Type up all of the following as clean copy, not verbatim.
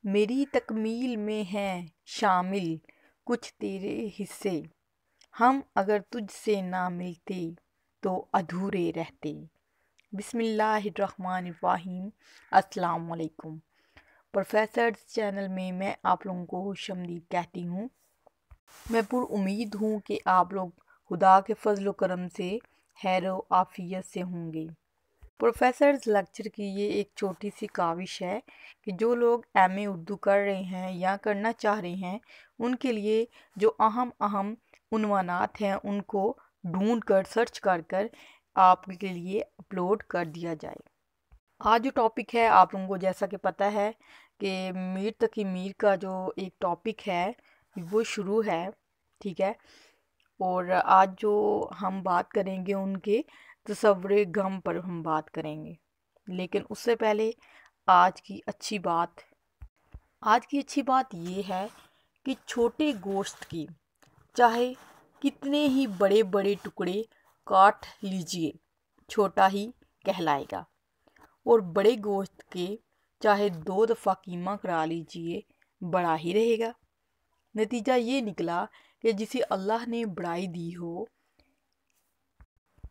میری تکمیل میں ہیں شامل کچھ تیرے حصے، ہم اگر تجھ سے نہ ملتے تو ادھورے رہتے۔ بسم اللہ الرحمن الرحیم۔ السلام علیکم۔ پروفیسرز چینل میں آپ لوگوں کو خوش آمدید کہتی ہوں۔ میں پر امید ہوں کہ آپ لوگ خدا کے فضل و کرم سے خیر و عافیت سے ہوں گے۔ پروفیسرز لیکچر کی یہ ایک چھوٹی سی کاوش ہے کہ جو لوگ ایم اے اردو کر رہے ہیں یا کرنا چاہ رہے ہیں ان کے لیے جو اہم عنوانات ہیں ان کو ڈھونڈ کر سرچ کر آپ کے لیے اپلوڈ کر دیا جائے۔ آج جو ٹاپک ہے آپ لوگوں کو جیسا کہ پتہ ہے کہ میر تقی میر کا جو ایک ٹاپک ہے وہ شروع ہے، ٹھیک ہے، اور آج جو ہم بات کریں گے ان کے تصور غم پر ہم بات کریں گے۔ لیکن اس سے پہلے آج کی اچھی بات یہ ہے کہ چھوٹے گوشت کی چاہے کتنے ہی بڑے بڑے ٹکڑے کاٹ لیجئے چھوٹا ہی کہلائے گا، اور بڑے گوشت کے چاہے 2 دفعہ قیمہ کرا لیجئے بڑا ہی رہے گا۔ نتیجہ یہ نکلا کہ جسے اللہ نے بڑائی دی ہو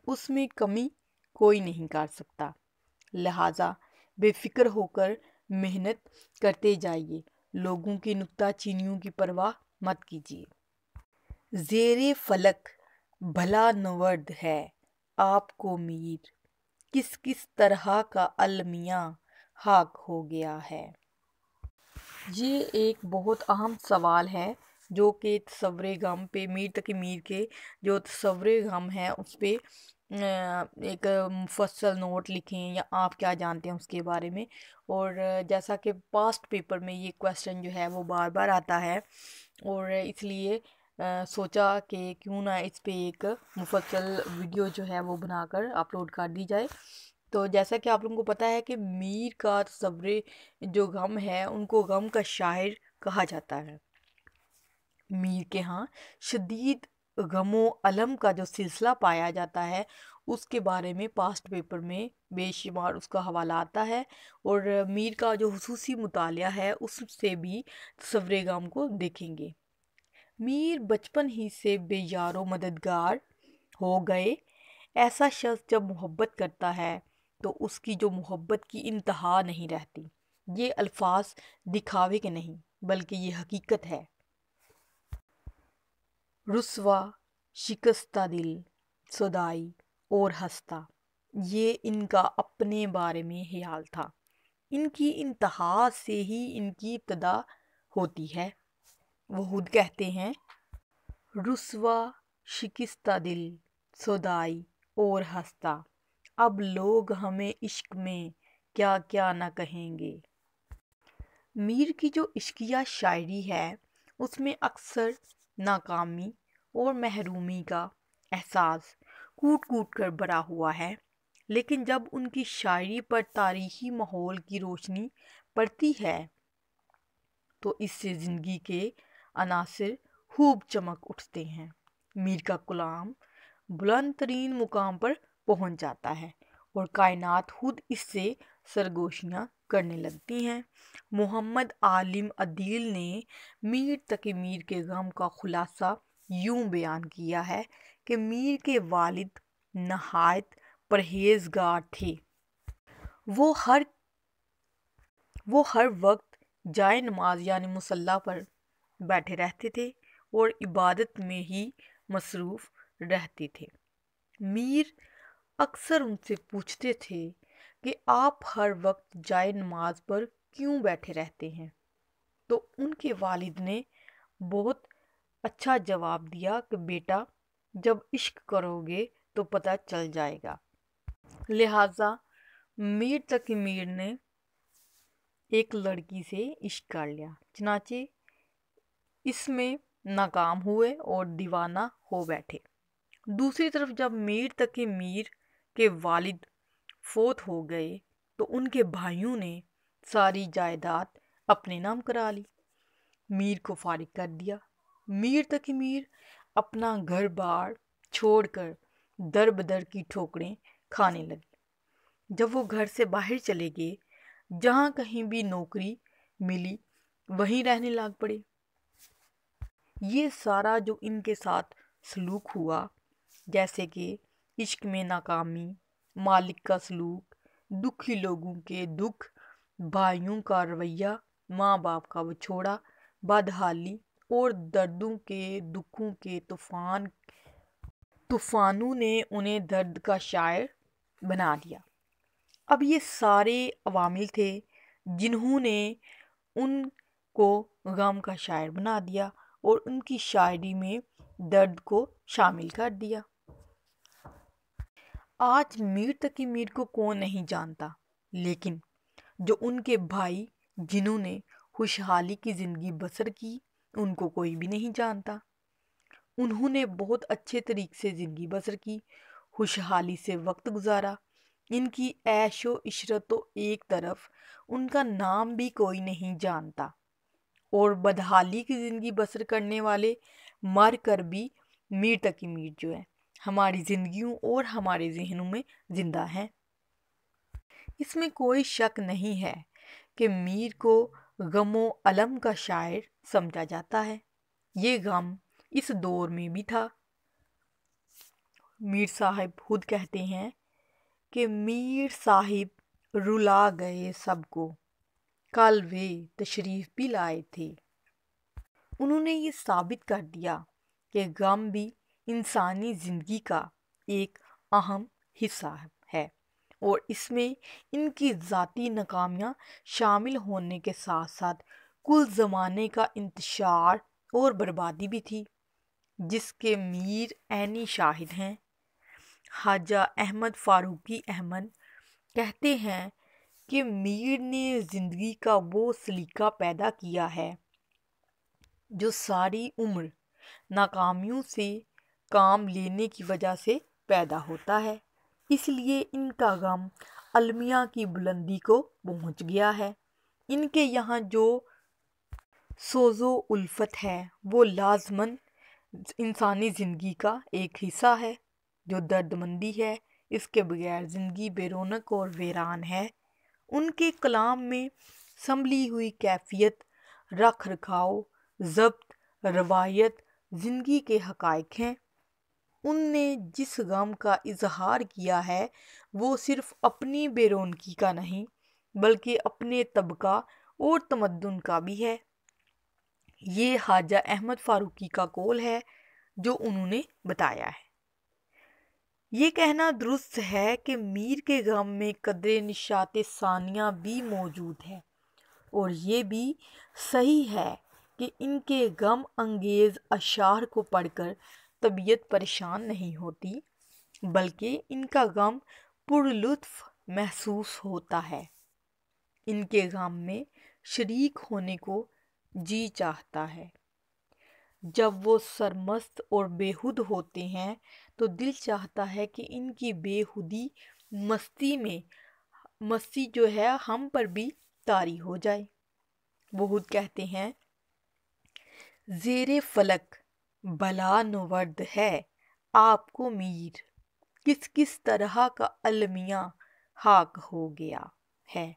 اس میں کمی کوئی نہیں کر سکتا، لہٰذا بے فکر ہو کر محنت کرتے جائیے، لوگوں کی نکتہ چینیوں کی پرواہ مت کیجیے۔ زیر فلک بھلا نورد ہے آپ کو میر، کس کس طرح کا المیاں خاک ہو گیا ہے۔ یہ ایک بہت اہم سوال ہے جو کہ تصور غم پہ میر تقی میر کے جو تصور غم ہے اس پہ ایک مفصل نوٹ لکھیں یا آپ کیا جانتے ہیں اس کے بارے میں۔ اور جیسا کہ پاسٹ پیپر میں یہ کویسچن جو ہے وہ بار بار آتا ہے، اور اس لیے سوچا کہ کیوں نہ اس پہ ایک مفصل ویڈیو جو ہے وہ بنا کر اپلوڈ کر دی جائے۔ تو جیسا کہ آپ لوگوں کو پتہ ہے کہ میر کا تصور جو غم ہے ان کو غم کا شاعر کہا جاتا ہے۔ میر کے ہاں شدید غم و الم کا جو سلسلہ پایا جاتا ہے اس کے بارے میں پاسٹ پیپر میں بے شمار اس کا حوالہ آتا ہے، اور میر کا جو خصوصی مطالعہ ہے اس سے بھی تصور غم کو دیکھیں گے۔ میر بچپن ہی سے بے یار و مددگار ہو گئے، ایسا شخص جب محبت کرتا ہے تو اس کی جو محبت کی انتہا نہیں رہتی۔ یہ الفاظ دکھاوے کے نہیں بلکہ یہ حقیقت ہے۔ رسوا شکستہ دل سودائی اور ہنستا، یہ ان کا اپنے بارے میں خیال تھا۔ ان کی انتہا سے ہی ان کی ابتدا ہوتی ہے۔ وہ خود کہتے ہیں رسوا شکستہ دل سودائی اور ہنستا، اب لوگ ہمیں عشق میں کیا کیا نہ کہیں گے۔ میر کی جو عشقیہ شاعری ہے اس میں اکثر ناکامی اور محرومی کا احساس کوٹ کوٹ کر بھرا ہوا ہے، لیکن جب ان کی شاعری پر تاریخی ماحول کی روشنی پڑتی ہے تو اس سے زندگی کے عناصر خوب چمک اٹھتے ہیں۔ میر کا کلام بلند ترین مقام پر پہنچ جاتا ہے اور کائنات خود اس سے سرگوشیاں کرنے لگتی ہیں۔ محمد عالم عدیل نے میر تقی میر کے غم کا خلاصہ یوں بیان کیا ہے کہ میر کے والد نہایت پرہیزگار تھے۔ وہ ہر وقت جائے نماز یعنی مصلی پر بیٹھے رہتے تھے اور عبادت میں ہی مصروف رہتے تھے۔ میر اکثر ان سے پوچھتے تھے کہ آپ ہر وقت جائے نماز پر کیوں بیٹھے رہتے ہیں؟ تو ان کے والد نے بہت اچھا جواب دیا کہ بیٹا جب عشق کرو گے تو پتہ چل جائے گا۔ لہٰذا میر تقی میر نے ایک لڑکی سے عشق کر لیا، چنانچہ اس میں ناکام ہوئے اور دیوانہ ہو بیٹھے۔ دوسری طرف جب میر تقی میر کے والد فوت ہو گئے تو ان کے بھائیوں نے ساری جائیداد اپنے نام کرا لی، میر کو فارغ کر دیا۔ میر تقی میر اپنا گھر بار چھوڑ کر در بدر کی ٹھوکریں کھانے لگے۔ جب وہ گھر سے باہر چلے گئے، جہاں کہیں بھی نوکری ملی وہیں رہنے لگ پڑے۔ یہ سارا جو ان کے ساتھ سلوک ہوا، جیسے کہ عشق میں ناکامی، مالک کا سلوک، دکھی لوگوں کے دکھ، بھائیوں کا رویہ، ماں باپ کا وچھوڑا، بدحالی اور دردوں کے دکھوں کے طوفانوں نے انہیں درد کا شاعر بنا دیا۔ اب یہ سارے عوامل تھے جنہوں نے ان کو غم کا شاعر بنا دیا اور ان کی شاعری میں درد کو شامل کر دیا۔ آج میر تقی میر کو کون نہیں جانتا، لیکن جو ان کے بھائی جنہوں نے خوشحالی کی زندگی بسر کی ان کو کوئی بھی نہیں جانتا۔ انہوں نے بہت اچھے طریقے سے زندگی بسر کی، خوشحالی سے وقت گزارا۔ ان کی عیش و عشرت تو ایک طرف، ان کا نام بھی کوئی نہیں جانتا، اور بدحالی کی زندگی بسر کرنے والے مر کر بھی میر تقی میر جو ہے ہماری زندگیوں اور ہمارے ذہنوں میں زندہ ہیں۔ اس میں کوئی شک نہیں ہے کہ میر کو غم و الم کا شاعر سمجھا جاتا ہے۔ یہ غم اس دور میں بھی تھا۔ میر صاحب خود کہتے ہیں کہ میر صاحب رلا گئے سب کو، کل وے تشریف بھی لائے تھے۔ انہوں نے یہ ثابت کر دیا کہ غم بھی انسانی زندگی کا ایک اہم حصہ ہے، اور اس میں ان کی ذاتی ناکامیاں شامل ہونے کے ساتھ ساتھ کل زمانے کا انتشار اور بربادی بھی تھی، جس کے میر عینی شاہد ہیں۔ خواجہ احمد فاروقی احمد کہتے ہیں کہ میر نے زندگی کا وہ سلیقہ پیدا کیا ہے جو ساری عمر ناکامیوں سے کام لینے کی وجہ سے پیدا ہوتا ہے، اس لیے ان کا غم المیہ کی بلندی کو پہنچ گیا ہے۔ ان کے یہاں جو سوز و الفت ہے وہ لازماً انسانی زندگی کا ایک حصہ ہے۔ جو درد مندی ہے، اس کے بغیر زندگی بے رونق اور ویران ہے۔ ان کے کلام میں سنبھلی ہوئی کیفیت، رکھ رکھاؤ، ضبط، روایت زندگی کے حقائق ہیں۔ ان نے جس غم کا اظہار کیا ہے وہ صرف اپنی بے رونقی کا نہیں بلکہ اپنے طبقہ اور تمدن کا بھی ہے۔ یہ خواجہ احمد فاروقی کا قول ہے جو انہوں نے بتایا ہے۔ یہ کہنا درست ہے کہ میر کے غم میں قدر نشاط ثانیہ بھی موجود ہے، اور یہ بھی صحیح ہے کہ ان کے غم انگیز اشعار کو پڑھ کر طبیعت پریشان نہیں ہوتی، بلکہ ان کا غم پر لطف محسوس ہوتا ہے۔ ان کے غم میں شریک ہونے کو جی چاہتا ہے۔ جب وہ سرمست اور بیہود ہوتے ہیں تو دل چاہتا ہے کہ ان کی بے خودی مستی جو ہے ہم پر بھی طاری ہو جائے۔ وہ خود کہتے ہیں زیر فلک بلا نورد ہے آپ کو میر، کس کس طرح کا المیہ خاک ہو گیا ہے۔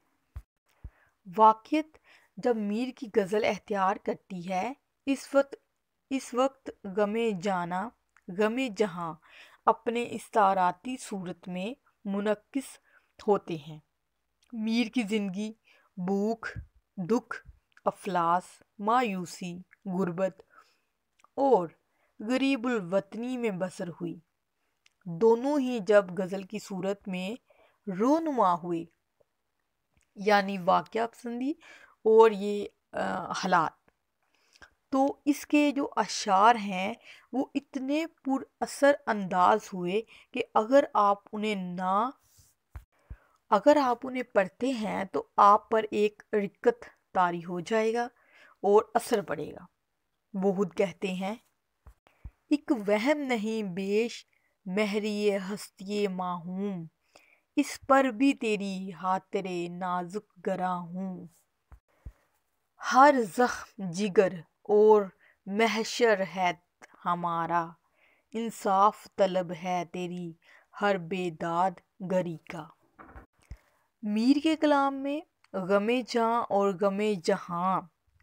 واقعات جب میر کی غزل اختیار کرتی ہے اس وقت غم جانا غم جہاں اپنے استعاراتی صورت میں منعکس ہوتے ہیں۔ میر کی زندگی بھوک، دکھ، افلاس، مایوسی، غربت اور غریب الوطنی میں بسر ہوئی۔ دونوں ہی جب غزل کی صورت میں رونما ہوئے، یعنی واقعہ پسندی اور یہ حالات، تو اس کے جو اشعار ہیں وہ اتنے پر اثر انداز ہوئے کہ اگر آپ انہیں پڑھتے ہیں تو آپ پر ایک رقت طاری ہو جائے گا اور اثر پڑے گا۔ وہ خود کہتے ہیں ایک وہم نہیں بیش مہری ہستی ماہوم، اس پر بھی تیری خاطر نازک گراں ہوں۔ ہر زخم جگر اور محشر ہے ہمارا، انصاف طلب ہے تیری ہر بیداد گری کا۔ میر کے کلام میں غم جاں اور غم جہاں